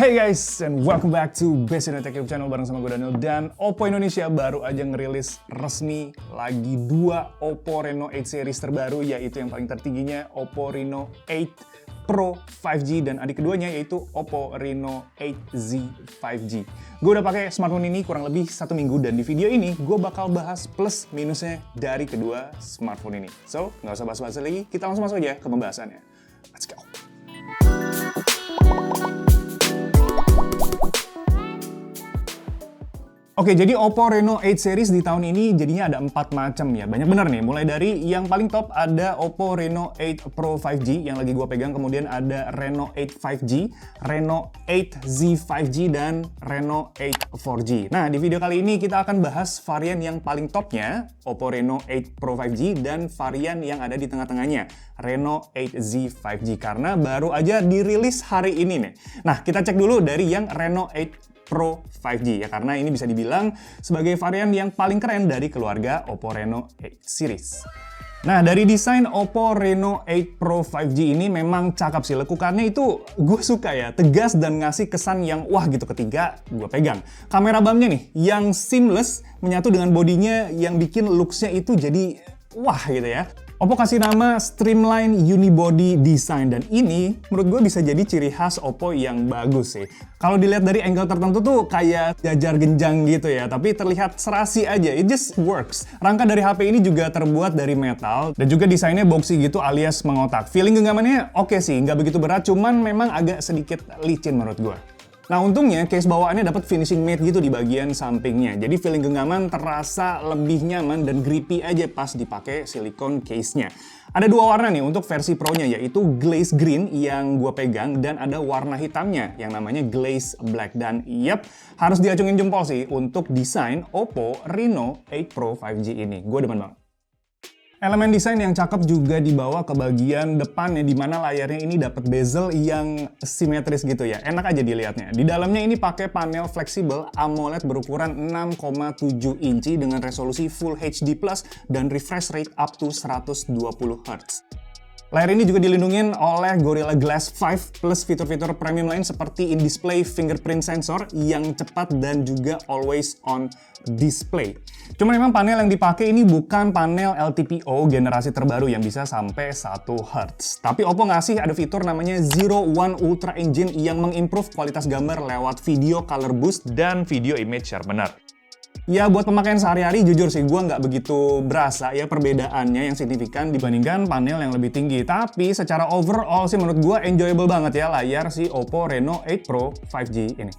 Hey guys, and welcome back to Best in Tech YouTube Channel bareng sama gue Daniel. Dan Oppo Indonesia baru aja ngerilis resmi lagi 2 Oppo Reno 8 series terbaru, yaitu yang paling tertingginya Oppo Reno 8 Pro 5G dan adik keduanya yaitu Oppo Reno 8Z 5G. Gue udah pakai smartphone ini kurang lebih 1 minggu dan di video ini gue bakal bahas plus minusnya dari kedua smartphone ini. So, nggak usah basa-basi lagi, kita langsung masuk aja ke pembahasannya. Let's go! Oke, jadi Oppo Reno 8 series di tahun ini jadinya ada 4 macam ya. Banyak bener nih, mulai dari yang paling top ada Oppo Reno 8 Pro 5G yang lagi gua pegang, kemudian ada Reno 8 5G, Reno 8Z 5G, dan Reno 8 4G. Nah, di video kali ini kita akan bahas varian yang paling topnya, Oppo Reno 8 Pro 5G, dan varian yang ada di tengah-tengahnya, Reno 8Z 5G, karena baru aja dirilis hari ini nih. Nah, kita cek dulu dari yang Reno 8 Pro 5G ya, karena ini bisa dibilang sebagai varian yang paling keren dari keluarga Oppo Reno 8 series. Nah, dari desain Oppo Reno 8 Pro 5G ini memang cakep sih. Lekukannya itu gue suka ya, tegas dan ngasih kesan yang wah gitu ketika gue pegang. Kamera bump-nya nih yang seamless menyatu dengan bodinya yang bikin looks-nya itu jadi wah gitu ya. Oppo kasih nama Streamline Unibody Design, dan ini menurut gue bisa jadi ciri khas Oppo yang bagus sih. Kalau dilihat dari angle tertentu tuh kayak jajar genjang gitu ya, tapi terlihat serasi aja, it just works. Rangka dari HP ini juga terbuat dari metal, dan juga desainnya boxy gitu alias mengotak. Feeling genggamannya oke sih, nggak begitu berat, cuman memang agak sedikit licin menurut gue. Nah, untungnya case bawaannya dapat finishing matte gitu di bagian sampingnya. Jadi feeling genggaman terasa lebih nyaman dan grippy aja pas dipakai silikon case-nya. Ada 2 warna nih untuk versi Pro-nya, yaitu glaze green yang gue pegang dan ada warna hitamnya yang namanya glaze black. Dan yep, harus diacungin jempol sih untuk desain Oppo Reno 8 Pro 5G ini. Gue demen banget. Elemen desain yang cakep juga dibawa ke bagian depannya, di mana layarnya ini dapat bezel yang simetris gitu ya. Enak aja dilihatnya. Di dalamnya ini pakai panel fleksibel AMOLED berukuran 6,7 inci dengan resolusi Full HD+ dan refresh rate up to 120 Hz. Layar ini juga dilindungi oleh Gorilla Glass 5 plus fitur-fitur premium lain seperti in-display fingerprint sensor yang cepat dan juga always on display. Cuma memang panel yang dipakai ini bukan panel LTPO generasi terbaru yang bisa sampai 1 Hz. Tapi Oppo ngasih ada fitur namanya Zero One Ultra Engine yang mengimprove kualitas gambar lewat video color boost dan video image sharpener. Ya, buat pemakaian sehari-hari jujur sih gue nggak begitu berasa ya perbedaannya yang signifikan dibandingkan panel yang lebih tinggi. Tapi secara overall sih menurut gue enjoyable banget ya layar si Oppo Reno 8 Pro 5G ini.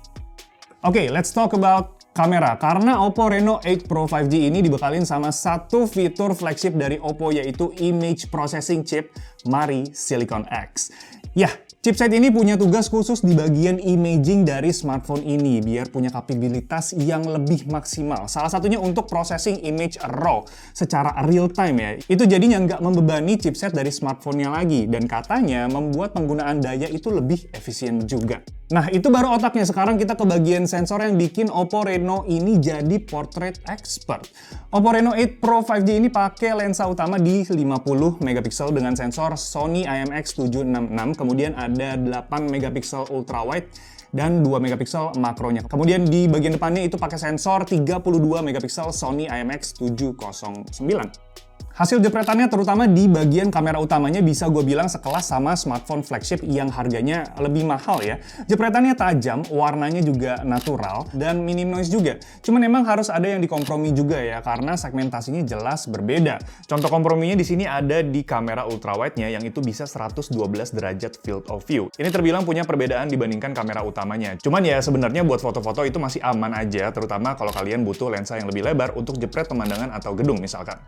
Oke, let's talk about kamera. Karena Oppo Reno 8 Pro 5G ini dibekalin sama satu fitur flagship dari Oppo, yaitu Image Processing Chip Mari Silicon X. Ya, chipset ini punya tugas khusus di bagian imaging dari smartphone ini biar punya kapabilitas yang lebih maksimal. Salah satunya untuk processing image RAW secara real time ya. Itu jadinya nggak membebani chipset dari smartphone-nya lagi dan katanya membuat penggunaan daya itu lebih efisien juga. Nah, itu baru otaknya. Sekarang kita ke bagian sensor yang bikin Oppo Reno ini jadi portrait expert. Oppo Reno 8 Pro 5G ini pakai lensa utama di 50 megapiksel dengan sensor Sony IMX766, kemudian ada 8 megapiksel ultrawide dan 2 megapiksel makronya. Kemudian di bagian depannya itu pakai sensor 32 megapiksel Sony IMX709. Hasil jepretannya terutama di bagian kamera utamanya bisa gue bilang sekelas sama smartphone flagship yang harganya lebih mahal ya. Jepretannya tajam, warnanya juga natural, dan minim noise juga. Cuman memang harus ada yang dikompromi juga ya, karena segmentasinya jelas berbeda. Contoh komprominya di sini ada di kamera ultrawide-nya yang itu bisa 112 derajat field of view. Ini terbilang punya perbedaan dibandingkan kamera utamanya. Cuman ya sebenarnya buat foto-foto itu masih aman aja, terutama kalau kalian butuh lensa yang lebih lebar untuk jepret pemandangan atau gedung misalkan.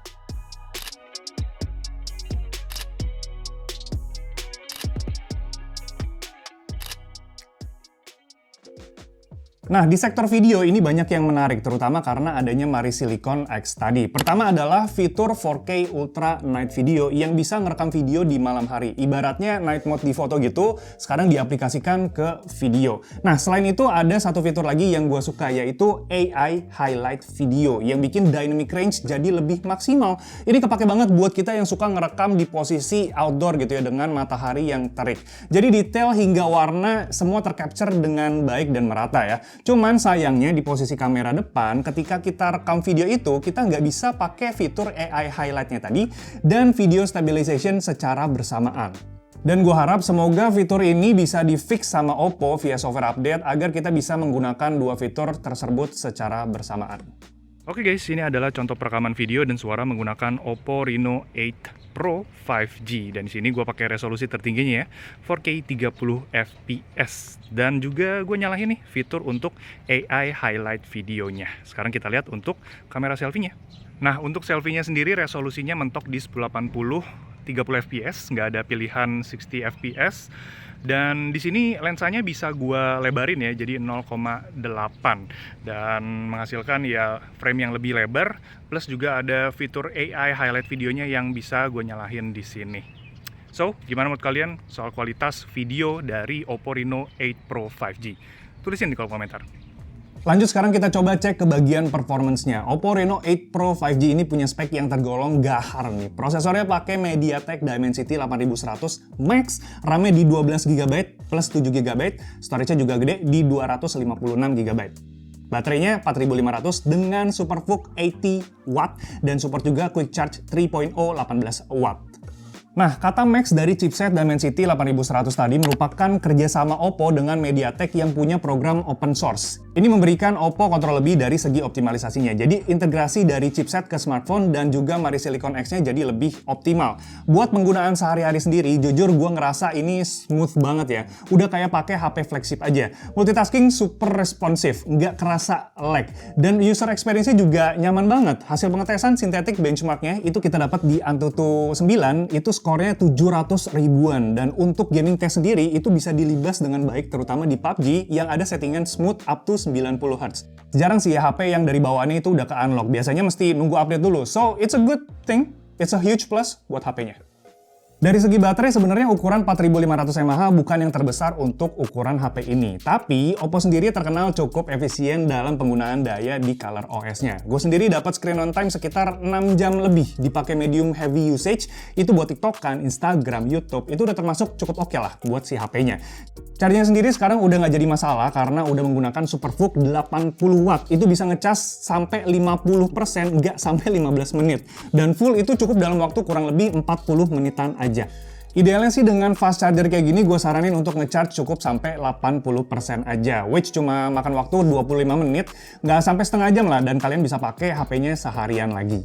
Nah, di sektor video ini banyak yang menarik, terutama karena adanya Mari Silicon X tadi. Pertama adalah fitur 4K Ultra Night Video yang bisa ngerekam video di malam hari. Ibaratnya night mode di foto gitu, sekarang diaplikasikan ke video. Nah, selain itu ada satu fitur lagi yang gue suka, yaitu AI Highlight Video yang bikin dynamic range jadi lebih maksimal. Ini kepake banget buat kita yang suka ngerekam di posisi outdoor gitu ya, dengan matahari yang terik. Jadi detail hingga warna semua tercapture dengan baik dan merata ya. Cuman sayangnya di posisi kamera depan, ketika kita rekam video itu, kita nggak bisa pakai fitur AI highlight-nya tadi dan video stabilization secara bersamaan. Dan gue harap semoga fitur ini bisa di-fix sama Oppo via software update agar kita bisa menggunakan dua fitur tersebut secara bersamaan. Oke guys, ini adalah contoh perekaman video dan suara menggunakan Oppo Reno 8 Pro 5G. Dan di sini gue pakai resolusi tertingginya ya, 4K 30 fps. Dan juga gue nyalain nih fitur untuk AI highlight videonya. Sekarang kita lihat untuk kamera selfie-nya. Nah, untuk selfie-nya sendiri resolusinya mentok di 1080 30 fps, nggak ada pilihan 60 fps. Dan di sini lensanya bisa gua lebarin ya, jadi 0,8 dan menghasilkan ya frame yang lebih lebar, plus juga ada fitur AI highlight videonya yang bisa gue nyalahin di sini. So, gimana menurut kalian soal kualitas video dari Oppo Reno 8 Pro 5G? Tulisin di kolom komentar. Lanjut sekarang kita coba cek ke bagian performance-nya. Oppo Reno 8 Pro 5G ini punya spek yang tergolong gahar nih. Prosesornya pakai MediaTek Dimensity 8100 Max, RAM-nya di 12GB plus 7GB, storage-nya juga gede di 256GB. Baterainya 4500 dengan SuperVOOC 80W dan support juga Quick Charge 3.0 18W. Nah, kata Max dari chipset Dimensity 8100 tadi merupakan kerjasama Oppo dengan MediaTek yang punya program open source. Ini memberikan Oppo kontrol lebih dari segi optimalisasinya. Jadi integrasi dari chipset ke smartphone dan juga Mari Silicon X-nya jadi lebih optimal. Buat penggunaan sehari-hari sendiri, jujur gue ngerasa ini smooth banget ya. Udah kayak pakai HP flagship aja. Multitasking super responsif, nggak kerasa lag. Dan user experience-nya juga nyaman banget. Hasil pengetesan sintetik benchmark-nya itu kita dapat di Antutu 9, itu skornya 700 ribuan. Dan untuk gaming test sendiri itu bisa dilibas dengan baik, terutama di PUBG yang ada settingan smooth up to 90Hz. Jarang sih ya HP yang dari bawaannya itu udah ke-unlock. Biasanya mesti nunggu update dulu. So, it's a good thing. It's a huge plus buat HP-nya. Dari segi baterai sebenarnya ukuran 4500 mAh bukan yang terbesar untuk ukuran HP ini. Tapi Oppo sendiri terkenal cukup efisien dalam penggunaan daya di ColorOS-nya. Gue sendiri dapat screen on time sekitar 6 jam lebih dipakai medium heavy usage. Itu buat TikTok kan, Instagram, YouTube. Itu udah termasuk cukup oke lah buat si HP-nya. Charging sendiri sekarang udah nggak jadi masalah karena udah menggunakan SuperVOOC 80W. Itu bisa ngecas sampai 50%, nggak sampai 15 menit. Dan full itu cukup dalam waktu kurang lebih 40 menitan aja. Idealnya sih dengan fast charger kayak gini gue saranin untuk ngecharge cukup sampai 80% aja, which cuma makan waktu 25 menit, nggak sampai setengah jam lah, dan kalian bisa pakai HP-nya seharian lagi.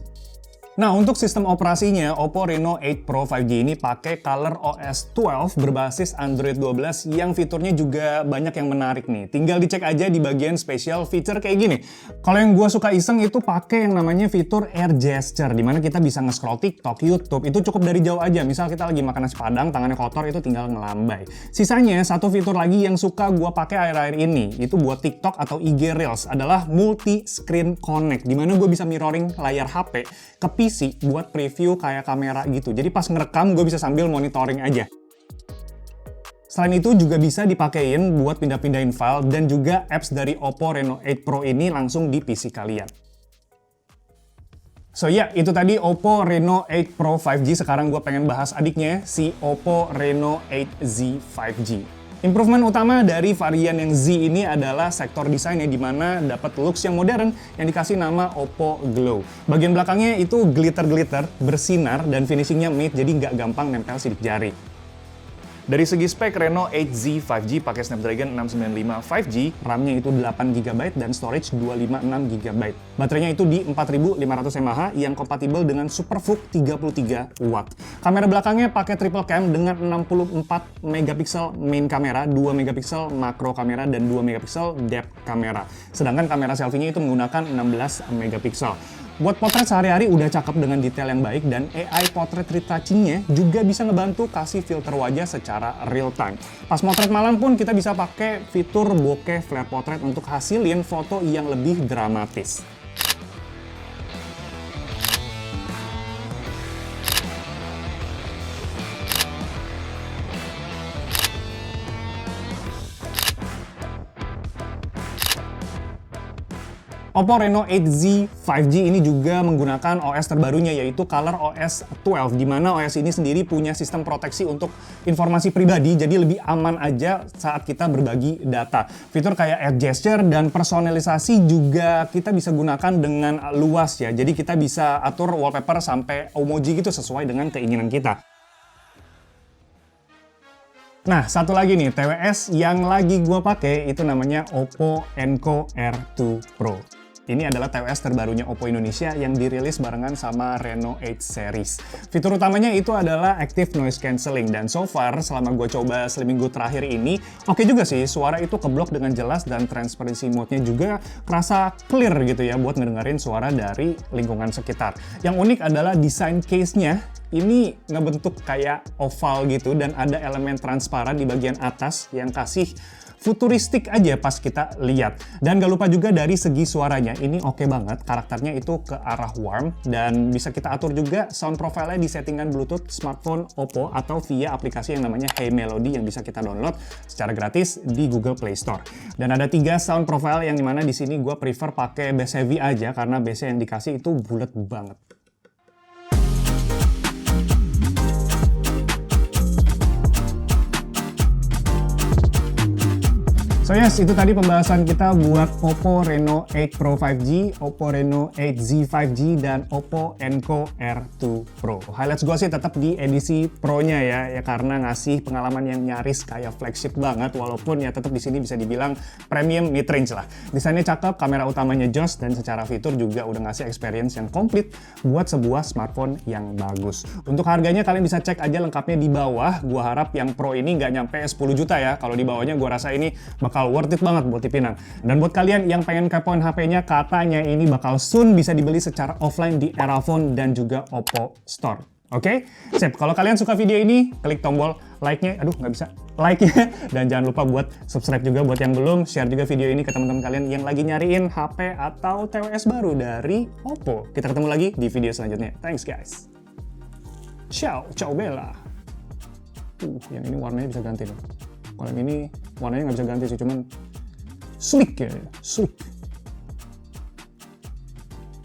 Nah, untuk sistem operasinya, Oppo Reno 8 Pro 5G ini pakai ColorOS 12 berbasis Android 12 yang fiturnya juga banyak yang menarik nih. Tinggal dicek aja di bagian special feature kayak gini. Kalau yang gue suka iseng itu pakai yang namanya fitur Air Gesture, dimana kita bisa nge-scroll TikTok, YouTube, itu cukup dari jauh aja. Misal kita lagi makan nasi padang, tangannya kotor, itu tinggal ngelambai. Sisanya, satu fitur lagi yang suka gue pakai akhir-akhir ini, itu buat TikTok atau IG Reels, adalah Multi-Screen Connect, dimana gue bisa mirroring layar HP ke PC buat preview kayak kamera gitu. Jadi pas ngerekam gue bisa sambil monitoring aja. Selain itu juga bisa dipakein buat pindah-pindahin file dan juga apps dari Oppo Reno 8 Pro ini langsung di PC kalian. So ya, itu tadi Oppo Reno 8 Pro 5G. Sekarang gue pengen bahas adiknya, si Oppo Reno 8Z 5G. Improvement utama dari varian yang Z ini adalah sektor desainnya, di mana dapat looks yang modern yang dikasih nama Oppo Glow. Bagian belakangnya itu glitter-glitter, bersinar, dan finishingnya matte, jadi nggak gampang nempel sidik jari. Dari segi spek, Reno 8Z 5G pakai Snapdragon 695 5G, RAM-nya itu 8GB dan storage 256GB. Baterainya itu di 4500 mAh yang kompatibel dengan SuperVOOC 33W. Kamera belakangnya pakai triple cam dengan 64 megapiksel main kamera, 2 megapiksel makro kamera, dan 2 megapiksel depth kamera. Sedangkan kamera selfie-nya itu menggunakan 16 megapiksel. Buat potret sehari-hari udah cakep dengan detail yang baik, dan AI Portrait Retouching-nya juga bisa ngebantu kasih filter wajah secara real time. Pas motret malam pun kita bisa pakai fitur bokeh flare portrait untuk hasilin foto yang lebih dramatis. Oppo Reno 8Z 5G ini juga menggunakan OS terbarunya, yaitu ColorOS 12, di mana OS ini sendiri punya sistem proteksi untuk informasi pribadi, jadi lebih aman aja saat kita berbagi data. Fitur kayak add gesture dan personalisasi juga kita bisa gunakan dengan luas ya, jadi kita bisa atur wallpaper sampai emoji gitu sesuai dengan keinginan kita. Nah, satu lagi nih, TWS yang lagi gua pakai itu namanya Oppo Enco R2 Pro. Ini adalah TWS terbarunya Oppo Indonesia yang dirilis barengan sama Reno 8 series. Fitur utamanya itu adalah Active Noise Cancelling, dan so far selama gue coba seminggu terakhir ini, oke juga sih, suara itu keblok dengan jelas dan transparency mode-nya juga kerasa clear gitu ya buat ngedengerin suara dari lingkungan sekitar. Yang unik adalah desain case-nya. Ini ngebentuk kayak oval gitu dan ada elemen transparan di bagian atas yang kasih futuristik aja pas kita lihat. Dan gak lupa juga dari segi suaranya, ini oke banget, karakternya itu ke arah warm, dan bisa kita atur juga sound profile-nya di settingan Bluetooth smartphone Oppo atau via aplikasi yang namanya Hey Melody yang bisa kita download secara gratis di Google Play Store. Dan ada 3 sound profile yang dimana di sini gue prefer pakai bass heavy aja karena bass yang dikasih itu bulat banget. So yes, itu tadi pembahasan kita buat Oppo Reno 8 Pro 5G, Oppo Reno 8Z 5G, dan Oppo Enco R2 Pro. Highlights gue sih tetap di edisi Pro-nya ya karena ngasih pengalaman yang nyaris kayak flagship banget, walaupun ya tetap di sini bisa dibilang premium mid-range lah. Desainnya cakep, kamera utamanya jos, dan secara fitur juga udah ngasih experience yang komplit buat sebuah smartphone yang bagus. Untuk harganya kalian bisa cek aja lengkapnya di bawah. Gua harap yang Pro ini nggak nyampe 10 juta ya. Kalau di bawahnya gua rasa ini bakal worth it banget buat dipinang. Dan buat kalian yang pengen kepoin HP-nya, katanya ini bakal soon bisa dibeli secara offline di Erafone dan juga Oppo Store. Oke? Sip, kalau kalian suka video ini, klik tombol like-nya, like-nya, dan jangan lupa buat subscribe juga buat yang belum, share juga video ini ke teman-teman kalian yang lagi nyariin HP atau TWS baru dari Oppo. Kita ketemu lagi di video selanjutnya. Thanks guys. Ciao, ciao bella. Yang ini warnanya bisa ganti loh. Kalau yang ini warnanya nggak bisa ganti sih, cuman sleek ya, sleek.